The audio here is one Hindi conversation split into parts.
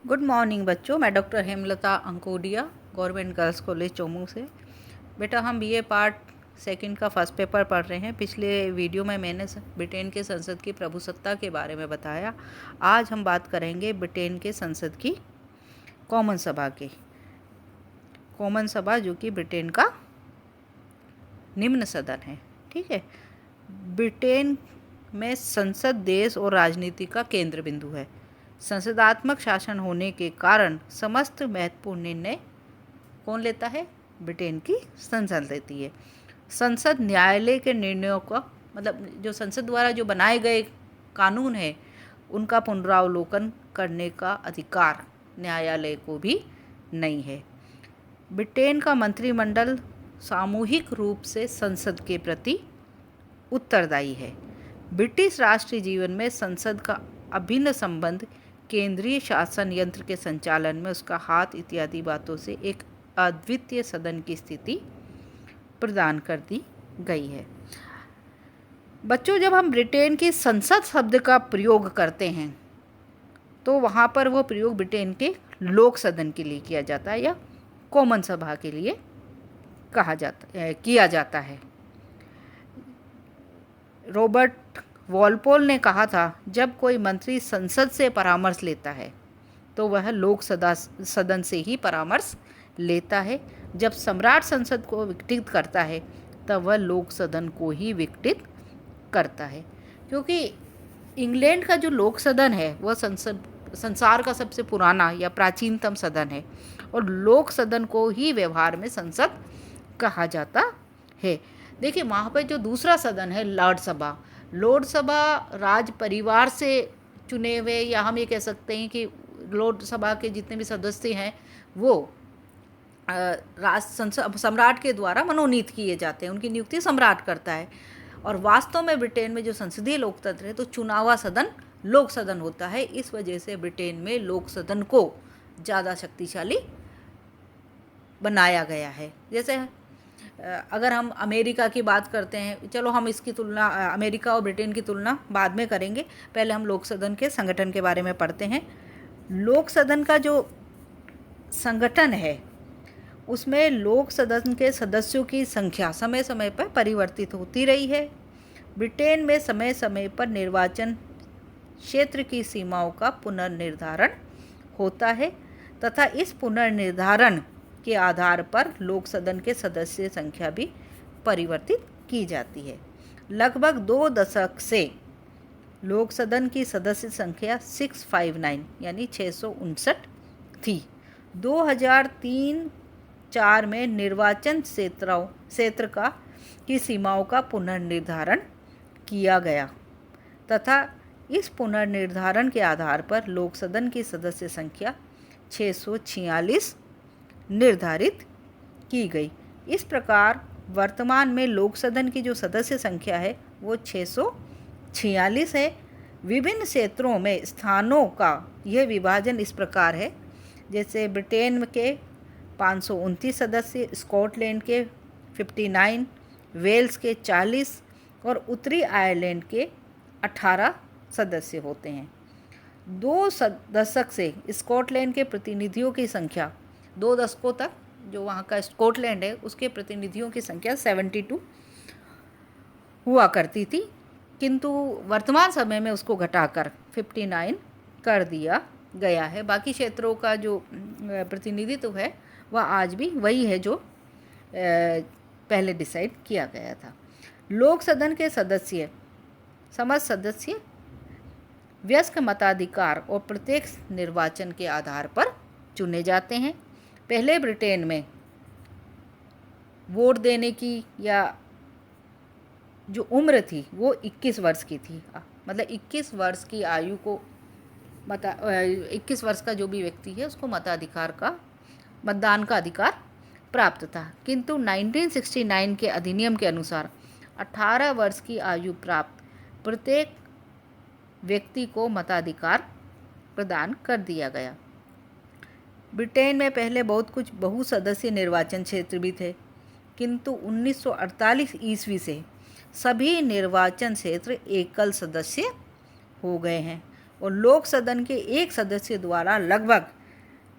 गुड मॉर्निंग बच्चों, मैं doctor Hemlata Ankodia, government girls college Chomu से। बेटा, हम बीए पार्ट सेकंड का फर्स्ट पेपर पढ़ रहे हैं। पिछले वीडियो में मैंने ब्रिटेन के संसद की प्रभुसत्ता के बारे में बताया। आज हम बात करेंगे ब्रिटेन के संसद की कॉमन सभा की। कॉमन सभा जो कि ब्रिटेन का निम्न सदन है। ठीक है। ब्रिटेन में संसद देश और राजनीति का केंद्र बिंदु है। संसदात्मक शासन होने के कारण समस्त महत्वपूर्ण निर्णय कौन लेता है? ब्रिटेन की संसद लेती है। संसद न्यायालय के निर्णयों का मतलब जो संसद द्वारा जो बनाए गए कानून है उनका पुनरावलोकन करने का अधिकार न्यायालय को भी नहीं है। ब्रिटेन का मंत्रिमंडल सामूहिक रूप से संसद के प्रति उत्तरदायी है। ब्रिटिश राष्ट्रीय जीवन में संसद का अभिन्न संबंध केंद्रीय शासन यंत्र के संचालन में उसका हाथ इत्यादि बातों से एक अद्वितीय सदन की स्थिति प्रदान कर दी गई है। बच्चों, जब हम ब्रिटेन की संसद शब्द का प्रयोग करते हैं तो वहाँ पर वो प्रयोग ब्रिटेन के लोक सदन के लिए किया जाता है या कॉमन सभा के लिए किया जाता है। रॉबर्ट वॉलपोल ने कहा था, जब कोई मंत्री संसद से परामर्श लेता है तो वह लोक सदन से ही परामर्श लेता है। जब सम्राट संसद को विघटित करता है तब वह लोक सदन को ही विघटित करता है, क्योंकि इंग्लैंड का जो लोक सदन है वह संसार का सबसे पुराना या प्राचीनतम सदन है और लोक सदन को ही व्यवहार में संसद कहा जाता है। देखिए, वहाँ पर जो दूसरा सदन है लॉर्ड सभा राज परिवार से चुने हुए, या हम ये कह सकते हैं कि लॉर्ड सभा के जितने भी सदस्य हैं वो सम्राट के द्वारा मनोनीत किए जाते हैं। उनकी नियुक्ति सम्राट करता है। और वास्तव में ब्रिटेन में जो संसदीय लोकतंत्र है तो चुनावा सदन लोक सदन होता है। इस वजह से ब्रिटेन में लोक सदन को ज़्यादा शक्तिशाली बनाया गया है। जैसे अगर हम अमेरिका की बात करते हैं, चलो हम इसकी तुलना अमेरिका और ब्रिटेन की तुलना बाद में करेंगे, पहले हम लोक सदन के संगठन के बारे में पढ़ते हैं। लोक सदन का जो संगठन है उसमें लोक सदन के सदस्यों की संख्या समय समय पर परिवर्तित होती रही है। ब्रिटेन में समय समय पर निर्वाचन क्षेत्र की सीमाओं का पुनर्निर्धारण होता है तथा इस पुनर्निर्धारण के आधार पर लोक सदन के सदस्य संख्या भी परिवर्तित की जाती है। लगभग 2 दशक से लोक सदन की सदस्य संख्या 659 यानी 659 थी। 2003-04 में निर्वाचन क्षेत्र की सीमाओं का पुनर्निर्धारण किया गया तथा इस पुनर्निर्धारण के आधार पर लोक सदन की सदस्य संख्या 646 निर्धारित की गई। इस प्रकार वर्तमान में लोक सदन की जो सदस्य संख्या है वो 646 है। विभिन्न क्षेत्रों में स्थानों का यह विभाजन इस प्रकार है, जैसे ब्रिटेन के 529 सदस्य, स्कॉटलैंड के 59, वेल्स के 40 और उत्तरी आयरलैंड के 18 सदस्य होते हैं। 2 दशक से स्कॉटलैंड के प्रतिनिधियों की संख्या 2 दशकों तक जो वहाँ का स्कॉटलैंड है उसके प्रतिनिधियों की संख्या 72 हुआ करती थी, किंतु वर्तमान समय में उसको घटाकर 59 कर दिया गया है। बाकी क्षेत्रों का जो प्रतिनिधित्व है वह आज भी वही है जो पहले डिसाइड किया गया था। लोक सदन के समस्त सदस्य वयस्क मताधिकार और प्रत्येक निर्वाचन के आधार पर चुने जाते हैं। पहले ब्रिटेन में वोट देने की या जो उम्र थी वो 21 वर्ष की थी, मतलब 21 वर्ष की आयु को 21 वर्ष का जो भी व्यक्ति है उसको मतदान का अधिकार प्राप्त था। किंतु 1969 के अधिनियम के अनुसार 18 वर्ष की आयु प्राप्त प्रत्येक व्यक्ति को मताधिकार प्रदान कर दिया गया। ब्रिटेन में पहले बहुत कुछ बहुसदस्यीय निर्वाचन क्षेत्र भी थे, किंतु 1948 ईस्वी से सभी निर्वाचन क्षेत्र एकल सदस्य हो गए हैं और लोक सदन के एक सदस्य द्वारा लगभग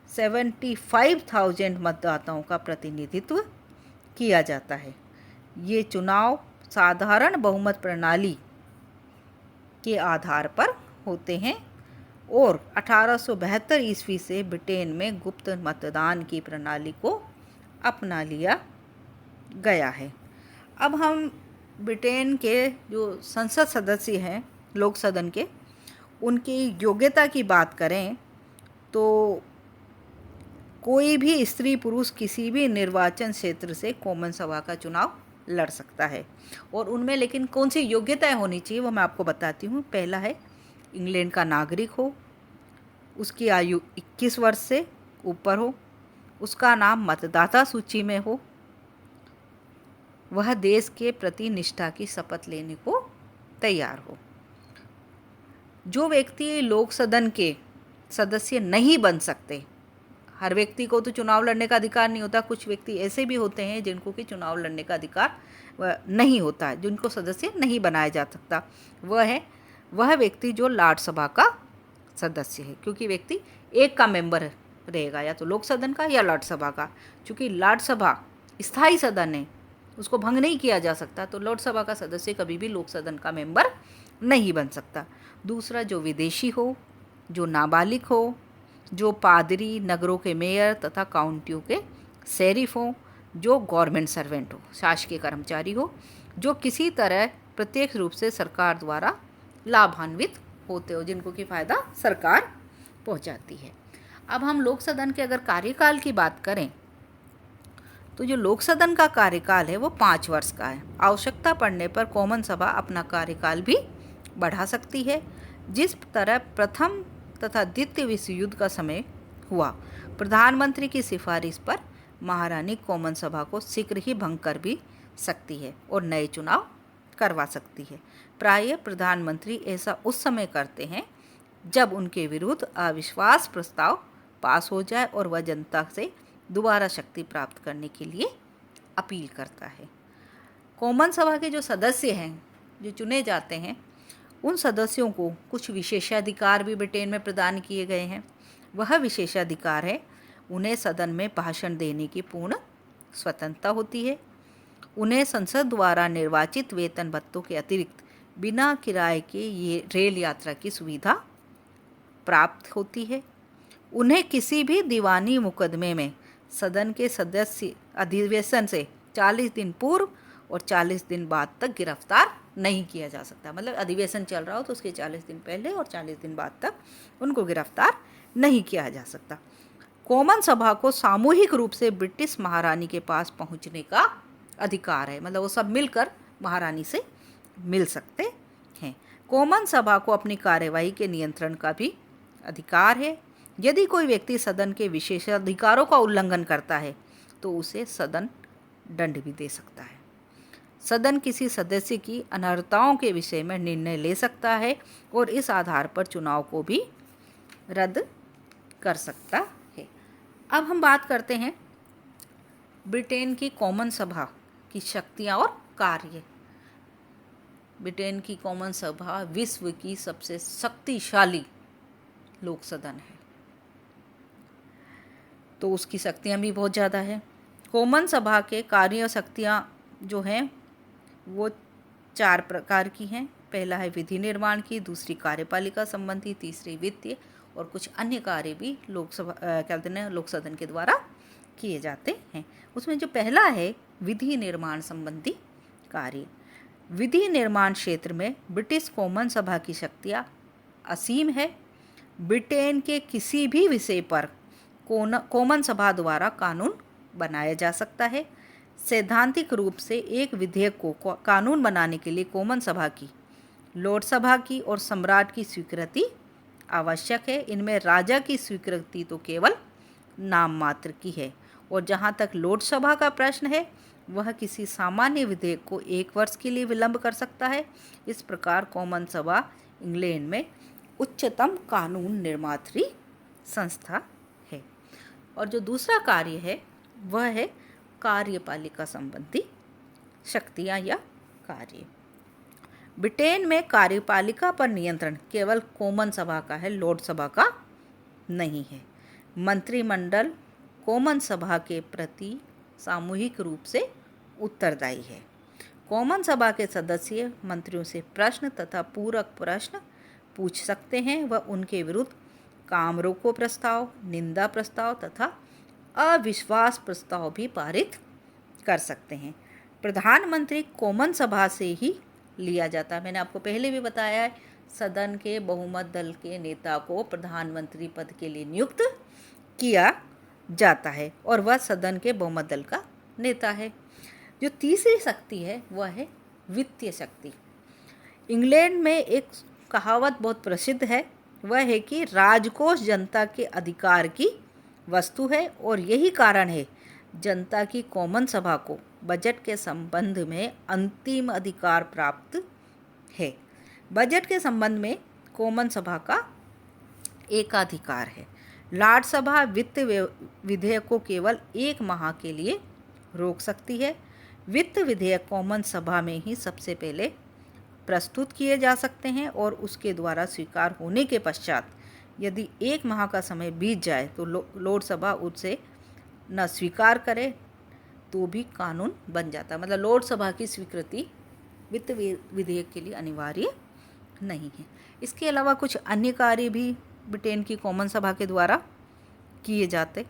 75,000 मतदाताओं का प्रतिनिधित्व किया जाता है। ये चुनाव साधारण बहुमत प्रणाली के आधार पर होते हैं और 1872 ईस्वी से ब्रिटेन में गुप्त मतदान की प्रणाली को अपना लिया गया है। अब हम ब्रिटेन के जो संसद सदस्य हैं लोक सदन के, उनकी योग्यता की बात करें तो कोई भी स्त्री पुरुष किसी भी निर्वाचन क्षेत्र से कॉमन सभा का चुनाव लड़ सकता है। और उनमें लेकिन कौन सी योग्यताएं होनी चाहिए वो मैं आपको बताती हूँ। पहला है इंग्लैंड का नागरिक हो, उसकी आयु 21 वर्ष से ऊपर हो, उसका नाम मतदाता सूची में हो, वह देश के प्रति निष्ठा की शपथ लेने को तैयार हो। जो व्यक्ति लोक सदन के सदस्य नहीं बन सकते, हर व्यक्ति को तो चुनाव लड़ने का अधिकार नहीं होता, कुछ व्यक्ति ऐसे भी होते हैं जिनको कि चुनाव लड़ने का अधिकार नहीं होता, जिनको सदस्य नहीं बनाया जा सकता, वह व्यक्ति जो राज्यसभा का सदस्य है। क्योंकि व्यक्ति एक का मेंबर रहेगा, या तो लोक सदन का या राज्यसभा का। क्योंकि राज्यसभा स्थायी सदन है, उसको भंग नहीं किया जा सकता, तो लोकसभा का सदस्य कभी भी लोक सदन का मेंबर नहीं बन सकता। दूसरा, जो विदेशी हो, जो नाबालिग हो, जो पादरी, नगरों के मेयर तथा काउंटियों के शेरिफ हो, जो गवर्नमेंट सर्वेंट हो, शासकीय कर्मचारी हो, जो किसी तरह प्रत्यक्ष रूप से सरकार द्वारा लाभान्वित होते हो, जिनको कि फ़ायदा सरकार पहुंचाती है। अब हम लोक सदन के अगर कार्यकाल की बात करें तो जो लोक सदन का कार्यकाल है वो 5 वर्ष का है। आवश्यकता पड़ने पर कॉमन सभा अपना कार्यकाल भी बढ़ा सकती है। जिस तरह प्रथम तथा द्वितीय विश्व युद्ध का समय हुआ, प्रधानमंत्री की सिफारिश पर महारानी कॉमन सभा को शीघ्र ही भंग कर भी सकती है और नए चुनाव करवा सकती है। प्रायः प्रधानमंत्री ऐसा उस समय करते हैं जब उनके विरुद्ध अविश्वास प्रस्ताव पास हो जाए और वह जनता से दोबारा शक्ति प्राप्त करने के लिए अपील करता है। कॉमन सभा के जो सदस्य हैं जो चुने जाते हैं, उन सदस्यों को कुछ विशेषाधिकार भी ब्रिटेन में प्रदान किए गए हैं। वह विशेषाधिकार है, उन्हें सदन में भाषण देने की पूर्ण स्वतंत्रता होती है। उन्हें संसद द्वारा निर्वाचित वेतन भत्तों के अतिरिक्त बिना किराए के ये रेल यात्रा की सुविधा प्राप्त होती है। उन्हें किसी भी दीवानी मुकदमे में सदन के सदस्य अधिवेशन से 40 दिन पूर्व और 40 दिन बाद तक गिरफ्तार नहीं किया जा सकता। मतलब अधिवेशन चल रहा हो तो उसके 40 दिन पहले और 40 दिन बाद तक उनको गिरफ्तार नहीं किया जा सकता। कॉमन सभा को सामूहिक रूप से ब्रिटिश महारानी के पास पहुंचने का अधिकार है। मतलब वो सब मिलकर महारानी से मिल सकते हैं। कॉमन सभा को अपनी कार्यवाही के नियंत्रण का भी अधिकार है। यदि कोई व्यक्ति सदन के विशेषाधिकारों का उल्लंघन करता है तो उसे सदन दंड भी दे सकता है। सदन किसी सदस्य की अनर्हताओं के विषय में निर्णय ले सकता है और इस आधार पर चुनाव को भी रद्द कर सकता है। अब हम बात करते हैं ब्रिटेन की कॉमन सभा की शक्तियाँ और कार्य। ब्रिटेन की कॉमन सभा विश्व की सबसे शक्तिशाली लोक सदन है, तो उसकी शक्तियाँ भी बहुत ज़्यादा है। कॉमन सभा के कार्य शक्तियाँ जो हैं वो 4 प्रकार की हैं। पहला है विधि निर्माण की, दूसरी कार्यपालिका संबंधी, तीसरी वित्तीय और कुछ अन्य कार्य भी लोक सदन के द्वारा किए जाते हैं। उसमें जो पहला है विधि निर्माण संबंधी कार्य। विधि निर्माण क्षेत्र में ब्रिटिश कॉमन सभा की शक्तियाँ असीम है। ब्रिटेन के किसी भी विषय पर कॉमन सभा द्वारा कानून बनाया जा सकता है। सैद्धांतिक रूप से एक विधेयक को कानून बनाने के लिए कॉमन सभा की, लॉर्ड सभा की और सम्राट की स्वीकृति आवश्यक है। इनमें राजा की स्वीकृति तो केवल नाम मात्र की है, और जहाँ तक लॉर्ड सभा का प्रश्न है वह किसी सामान्य विधेयक को 1 वर्ष के लिए विलंब कर सकता है। इस प्रकार कॉमन सभा इंग्लैंड में उच्चतम कानून निर्मात्री संस्था है। और जो दूसरा कार्य है वह है कार्यपालिका संबंधी शक्तियाँ या कार्य। ब्रिटेन में कार्यपालिका पर नियंत्रण केवल कॉमन सभा का है, लॉर्ड सभा का नहीं है। मंत्रिमंडल कॉमन सभा के प्रति सामूहिक रूप से उत्तरदायी है। कॉमन सभा के सदस्य मंत्रियों से प्रश्न तथा पूरक प्रश्न पूछ सकते हैं व उनके विरुद्ध काम रोको प्रस्ताव, निंदा प्रस्ताव तथा अविश्वास प्रस्ताव भी पारित कर सकते हैं। प्रधानमंत्री कॉमन सभा से ही लिया जाता है। मैंने आपको पहले भी बताया है, सदन के बहुमत दल के नेता को प्रधानमंत्री पद के लिए नियुक्त किया जाता है और वह सदन के बहुमत दल का नेता है। जो तीसरी शक्ति है वह है वित्तीय शक्ति। इंग्लैंड में एक कहावत बहुत प्रसिद्ध है, वह है कि राजकोष जनता के अधिकार की वस्तु है और यही कारण है जनता की कॉमन सभा को बजट के संबंध में अंतिम अधिकार प्राप्त है। बजट के संबंध में कॉमन सभा का एकाधिकार है। राज्यसभा वित्त विधेयक को केवल 1 माह के लिए रोक सकती है। वित्त विधेयक कॉमन सभा में ही सबसे पहले प्रस्तुत किए जा सकते हैं और उसके द्वारा स्वीकार होने के पश्चात यदि 1 माह का समय बीत जाए तो लोकसभा उसे न स्वीकार करे तो भी कानून बन जाता है। मतलब लोकसभा की स्वीकृति वित्त विधेयक के लिए अनिवार्य नहीं है। इसके अलावा कुछ अन्य कार्य भी ब्रिटेन की कॉमन सभा के द्वारा किए जाते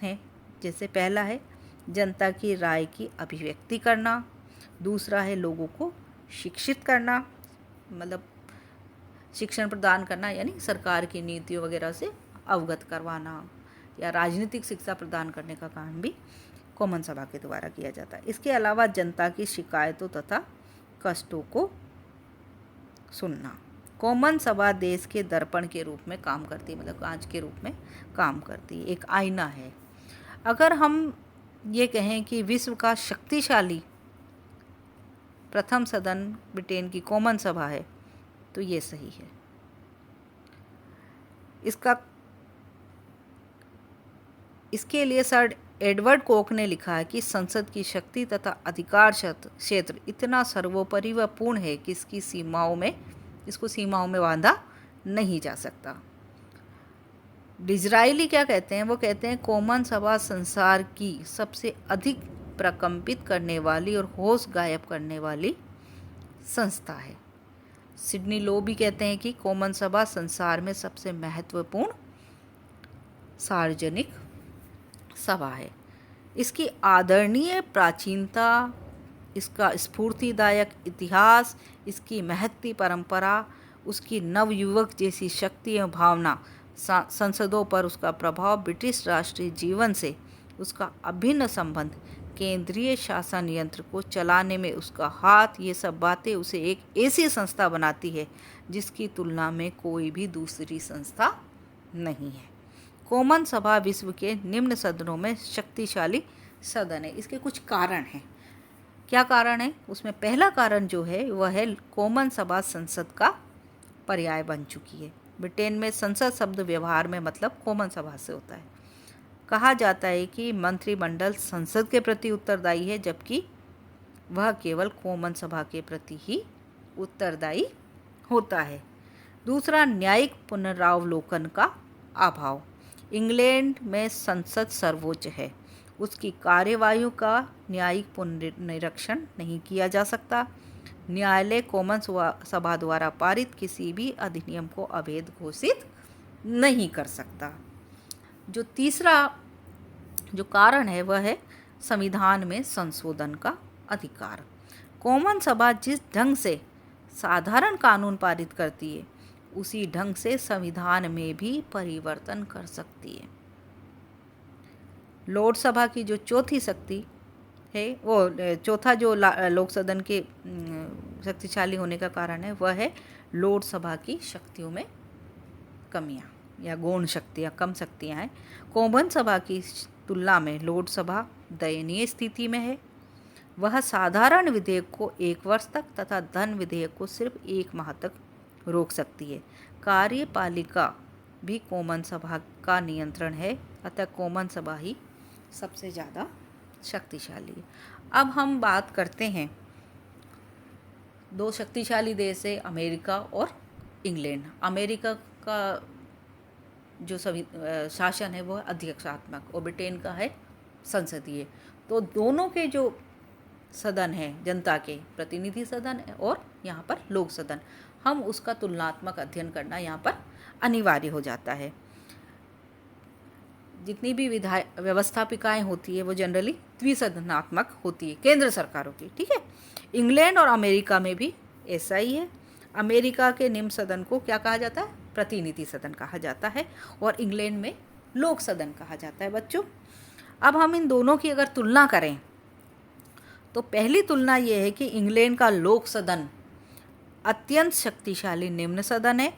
हैं। जैसे पहला है जनता की राय की अभिव्यक्ति करना, दूसरा है लोगों को शिक्षित करना, मतलब शिक्षण प्रदान करना यानी सरकार की नीतियों वगैरह से अवगत करवाना, या राजनीतिक शिक्षा प्रदान करने का काम भी कॉमन सभा के द्वारा किया जाता है। इसके अलावा जनता की शिकायतों तथा कष्टों को सुनना। कॉमन सभा देश के दर्पण के रूप में काम करती है, मतलब कांच के रूप में काम करती है, एक आईना है। अगर हम ये कहें कि विश्व का शक्तिशाली प्रथम सदन ब्रिटेन की कॉमन सभा है तो ये सही है। इसके लिए सर एडवर्ड कोक ने लिखा है कि संसद की शक्ति तथा अधिकार क्षेत्र इतना सर्वोपरि व पूर्ण है कि इसको सीमाओं में बांधा नहीं जा सकता। डिज़राइली क्या कहते हैं? वो कहते हैं कॉमन सभा संसार की सबसे अधिक प्रकंपित करने वाली और होश गायब करने वाली संस्था है। सिडनी लो भी कहते हैं कि कॉमन सभा संसार में सबसे महत्वपूर्ण सार्वजनिक सभा है। इसकी आदरणीय प्राचीनता, इसका स्फूर्तिदायक इतिहास, इसकी महती परंपरा, उसकी नवयुवक जैसी शक्ति एवं भावना, संसदों पर उसका प्रभाव, ब्रिटिश राष्ट्रीय जीवन से उसका अभिन्न संबंध, केंद्रीय शासन यंत्र को चलाने में उसका हाथ, ये सब बातें उसे एक ऐसी संस्था बनाती है जिसकी तुलना में कोई भी दूसरी संस्था नहीं है। कॉमन सभा विश्व के निम्न सदनों में शक्तिशाली सदन है। इसके कुछ कारण हैं। क्या कारण है? उसमें पहला कारण जो है वह है कॉमन सभा संसद का पर्याय बन चुकी है। ब्रिटेन में संसद शब्द व्यवहार में मतलब कॉमन सभा से होता है। कहा जाता है कि मंत्रिमंडल संसद के प्रति उत्तरदायी है, जबकि वह केवल कॉमन सभा के प्रति ही उत्तरदायी होता है। दूसरा, न्यायिक पुनरावलोकन का अभाव। इंग्लैंड में संसद सर्वोच्च है, उसकी कार्यवाही का न्यायिक पुनरीक्षण नहीं किया जा सकता। न्यायालय कॉमन सभा द्वारा पारित किसी भी अधिनियम को अवैध घोषित नहीं कर सकता। जो तीसरा जो कारण है वह है संविधान में संशोधन का अधिकार। कॉमन सभा जिस ढंग से साधारण कानून पारित करती है उसी ढंग से संविधान में भी परिवर्तन कर सकती है। लोकसभा की जो चौथी शक्ति है, वो चौथा जो लोक सदन के शक्तिशाली होने का कारण है वह है लोकसभा की शक्तियों में कमियां या गौण शक्तियां, कम शक्तियां हैं। कॉमन सभा की तुलना में लोकसभा दयनीय स्थिति में है। वह साधारण विधेयक को 1 वर्ष तक तथा धन विधेयक को सिर्फ 1 माह तक रोक सकती है। कार्यपालिका भी कॉमन सभा का नियंत्रण है, अतः कॉमन सभा ही सबसे ज़्यादा शक्तिशाली है। अब हम बात करते हैं 2 शक्तिशाली देश है, अमेरिका और इंग्लैंड। अमेरिका का जो शासन है वो अध्यक्षात्मक और ब्रिटेन का है संसदीय। तो दोनों के जो सदन है जनता के, प्रतिनिधि सदन और यहाँ पर लोक सदन, हम उसका तुलनात्मक अध्ययन करना यहाँ पर अनिवार्य हो जाता है। जितनी भी व्यवस्थापिकाएं होती है वो जनरली द्विसदनात्मक होती है केंद्र सरकारों की, ठीक है। इंग्लैंड और अमेरिका में भी ऐसा ही है। अमेरिका के निम्न सदन को क्या कहा जाता है? प्रतिनिधि सदन कहा जाता है, और इंग्लैंड में लोक सदन कहा जाता है बच्चों। अब हम इन दोनों की अगर तुलना करें तो पहली तुलना ये है कि इंग्लैंड का लोक सदन अत्यंत शक्तिशाली निम्न सदन है।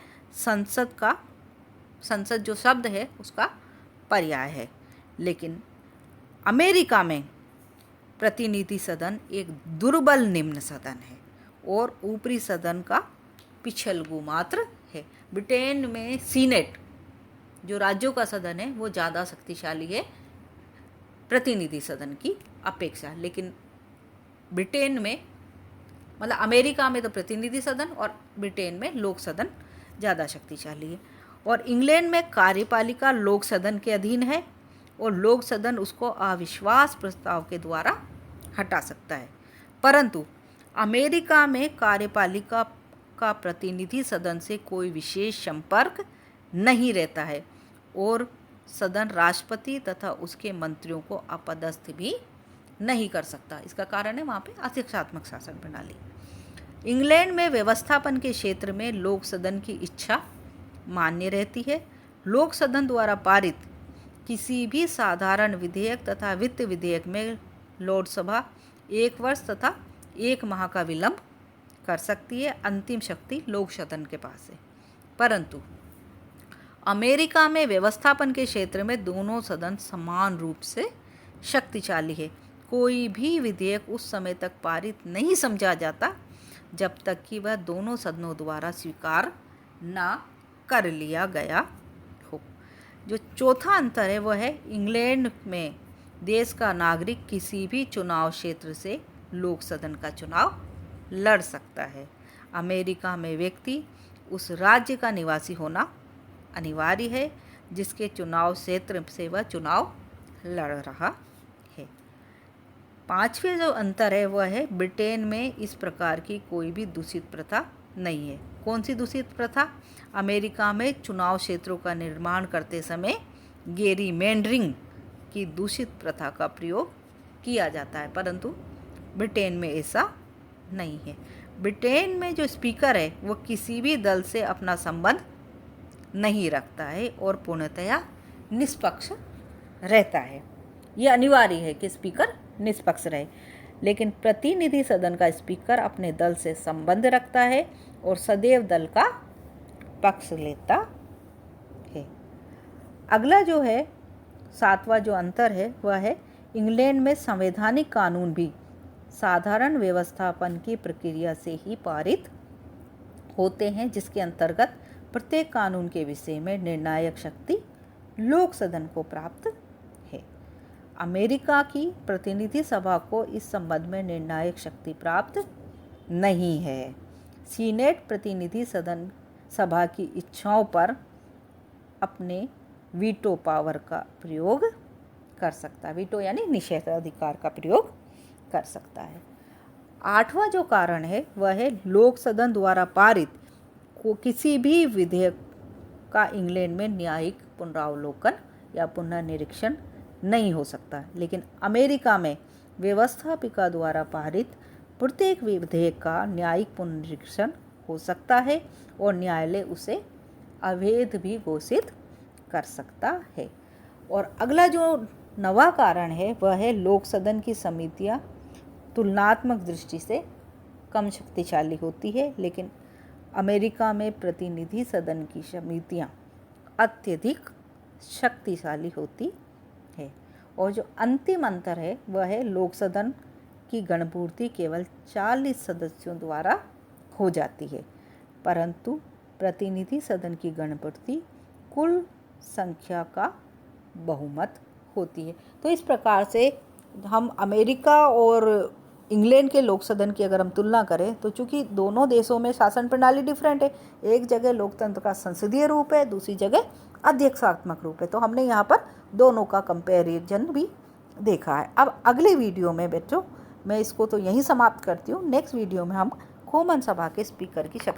संसद जो शब्द है उसका पर्याय है। लेकिन अमेरिका में प्रतिनिधि सदन एक दुर्बल निम्न सदन है और ऊपरी सदन का पिछलगू मात्र है। ब्रिटेन में सीनेट जो राज्यों का सदन है वो ज़्यादा शक्तिशाली है प्रतिनिधि सदन की अपेक्षा। लेकिन ब्रिटेन में, मतलब अमेरिका में तो प्रतिनिधि सदन और ब्रिटेन में लोक सदन ज़्यादा शक्तिशाली है। और इंग्लैंड में कार्यपालिका लोक सदन के अधीन है और लोक सदन उसको अविश्वास प्रस्ताव के द्वारा हटा सकता है। परंतु अमेरिका में कार्यपालिका का प्रतिनिधि सदन से कोई विशेष संपर्क नहीं रहता है और सदन राष्ट्रपति तथा उसके मंत्रियों को अपदस्थ भी नहीं कर सकता। इसका कारण है वहाँ पे अध्यक्षात्मक शासन प्रणाली। इंग्लैंड में व्यवस्थापन के क्षेत्र में लोक सदन की इच्छा मान्य रहती है। लोक सदन द्वारा पारित किसी भी साधारण विधेयक तथा वित्त विधेयक में लोकसभा 1 वर्ष तथा 1 माह का विलंब कर सकती है। अंतिम शक्ति लोक सदन के पास है। परंतु अमेरिका में व्यवस्थापन के क्षेत्र में दोनों सदन समान रूप से शक्तिशाली है। कोई भी विधेयक उस समय तक पारित नहीं समझा जाता जब तक कि वह दोनों सदनों द्वारा स्वीकार ना कर लिया गया हो। जो चौथा अंतर है वह है इंग्लैंड में देश का नागरिक किसी भी चुनाव क्षेत्र से लोक सदन का चुनाव लड़ सकता है। अमेरिका में व्यक्ति उस राज्य का निवासी होना अनिवार्य है जिसके चुनाव क्षेत्र से वह चुनाव लड़ रहा है। पांचवें जो अंतर है वह है ब्रिटेन में इस प्रकार की कोई भी दूषित प्रथा नहीं है। कौन सी दूषित प्रथा? अमेरिका में चुनाव क्षेत्रों का निर्माण करते समय गेरीमेंडरिंग की दूषित प्रथा का प्रयोग किया जाता है, परंतु ब्रिटेन में ऐसा नहीं है। ब्रिटेन में जो स्पीकर है वो किसी भी दल से अपना संबंध नहीं रखता है और पूर्णतया निष्पक्ष रहता है। यह अनिवार्य है कि स्पीकर निष्पक्ष रहे। लेकिन प्रतिनिधि सदन का स्पीकर अपने दल से संबंध रखता है और सदैव दल का पक्ष लेता है। अगला जो है 7वां जो अंतर है वह है इंग्लैंड में संवैधानिक कानून भी साधारण व्यवस्थापन की प्रक्रिया से ही पारित होते हैं, जिसके अंतर्गत प्रत्येक कानून के विषय में निर्णायक शक्ति लोक सदन को प्राप्त है। अमेरिका की प्रतिनिधि सभा को इस संबंध में निर्णायक शक्ति प्राप्त नहीं है। सीनेट प्रतिनिधि सदन सभा की इच्छाओं पर अपने वीटो पावर का प्रयोग कर सकता है। वीटो यानी निषेधाधिकार का प्रयोग कर सकता है। 8वां जो कारण है वह है लोक सदन द्वारा पारित को किसी भी विधेयक का इंग्लैंड में न्यायिक पुनरावलोकन या पुनर्निरीक्षण नहीं हो सकता। लेकिन अमेरिका में व्यवस्थापिका द्वारा पारित प्रत्येक विधेयक का न्यायिक पुनर्निरीक्षण हो सकता है और न्यायालय उसे अवैध भी घोषित कर सकता है। और अगला जो 9वां कारण है वह है लोक सदन की समितियां तुलनात्मक दृष्टि से कम शक्तिशाली होती है, लेकिन अमेरिका में प्रतिनिधि सदन की समितियां अत्यधिक शक्तिशाली होती है। और जो अंतिम अंतर है वह है लोक सदन की गणपूर्ति केवल 40 सदस्यों द्वारा हो जाती है, परंतु प्रतिनिधि सदन की गणपूर्ति कुल संख्या का बहुमत होती है। तो इस प्रकार से हम अमेरिका और इंग्लैंड के लोक सदन की अगर हम तुलना करें तो चूंकि दोनों देशों में शासन प्रणाली डिफरेंट है, एक जगह लोकतंत्र का संसदीय रूप है, दूसरी जगह अध्यक्षात्मक रूप है। तो हमने यहाँ पर दोनों का कंपैरिजन भी देखा है। अब अगले वीडियो में बच्चों मैं इसको तो यहीं समाप्त करती हूँ। नेक्स्ट वीडियो में हम कॉमन सभा के स्पीकर की शक्ति